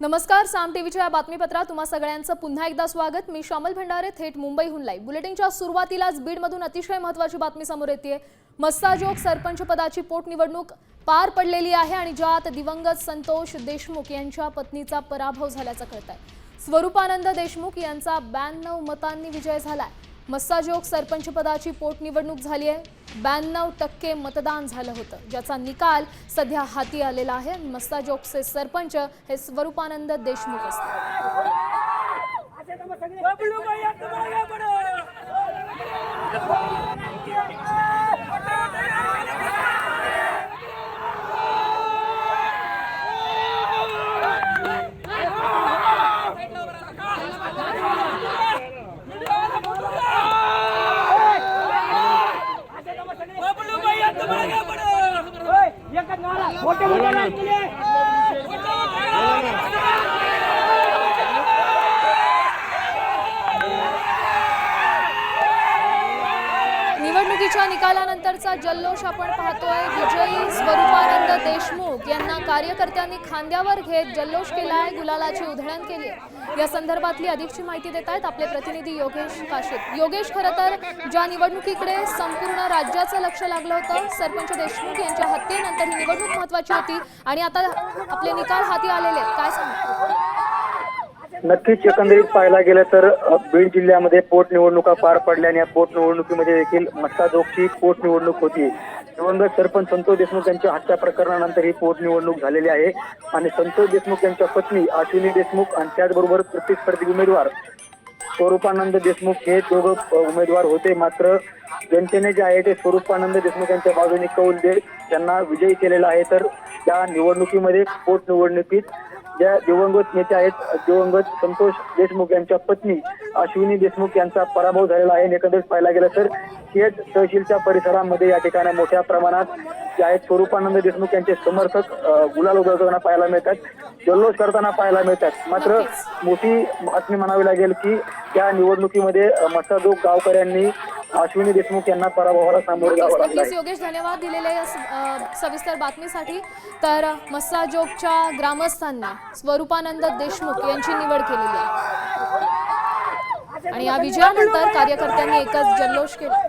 नमस्कार, साम टीव्हीच्या या बातमीपत्रात तुम्हा सगळ्यांचं पुन्हा एकदा स्वागत। मी शामल भंडारे थेट मुंबईहून लाईव्ह। बुलेटिनच्या सुरुवातीलाच बीडमधून अतिशय महत्त्वाची बातमी समोर येते। मस्साजोग सरपंच पदाची पोटनिवडणूक पार पडलेली आहे आणि ज्यात दिवंगत संतोष देशमुख यांच्या पत्नीचा पराभव झाल्याचं कळतंय। स्वरूपानंद देशमुख यांचा 92 मतांनी विजय झालाय। मस्साजोग सरपंच पदाची पोटनिवडणूक झाली आहे। 92% मतदान झालं होतं, ज्याचा निकाल सध्या हाती आलेला आहे। मस्साजोगचे सरपंच हे स्वरूपानंद देशमुख असतात। निवडणुकीच्या निकालानंतरचा जल्लोष आपण पाहतोय। विजयी स्वरूपानंद देशमुख यांना कार्यकर्त्यांनी खांद्यावर घेत जल्लोष केलाय, गुलालाची उधळण केली आहे। या संदर्भातली अधिकची माहिती देत आहेत आपले प्रतिनिधी योगेश काशीत। योगेश, खरं तर ज्या निवडणुकीकडे संपूर्ण राज्याचं लक्ष लागलं होतं, सरपंच देशमुख यांच्या हत्येनंतर ही निवडणूक महत्त्वाची होती आणि आता आपले निकाल हाती आलेले आहेत, काय सांगता? नक्कीच एकंदरीत पाहायला गेलं तर बीड जिल्ह्यामध्ये पोटनिवडणुका पार पडल्या आणि या पोटनिवडणुकीमध्ये देखील मस्साजोगची पोटनिवडणूक होती। दिवंगत सरपंच संतोष देशमुख यांच्या हत्या प्रकरणानंतर ही पोटनिवडणूक झालेली आहे आणि संतोष देशमुख यांच्या पत्नी अश्विनी देशमुख आणि त्याचबरोबर प्रतिस्पर्धी उमेदवार स्वरूपानंद देशमुख हे दोघं उमेदवार होते। मात्र जनतेने जे आहे ते स्वरूपानंद देशमुख यांच्या बाजूने कौल देत त्यांना विजयी केलेला आहे। तर या निवडणुकीमध्ये पोटनिवडणुकीत ज्या दिवंगत नेते आहेत, दिवंगत संतोष देशमुख यांच्या पत्नी अश्विनी देशमुख यांचा पराभव झालेला आहे। एकंदरीत पाहायला गेलं तर खेड तहसीलच्या परिसरामध्ये या ठिकाणी मोठ्या प्रमाणात जे आहेत स्वरूपानंद देशमुख यांचे समर्थक गुलाल उधळताना पाहायला मिळतात, जल्लोष करताना पाहायला मिळतात। मात्र मोठी बातमी म्हणावी लागेल की त्या निवडणुकीमध्ये मस्साजोग गावकऱ्यांनी अश्विनी देशमुख यांना पराभवाला सामोरे जावं लागलं आहे। योगेश, धन्यवाद दिलेल्या सविस्तर बातमीसाठी। तर मस्साजोगच्या ग्रामस्थांनी स्वरूपानंद देशमुख यांची निवड केलेली आहे आणि या विजयानंतर कार्यकर्त्यांनी एकच जल्लोष केला।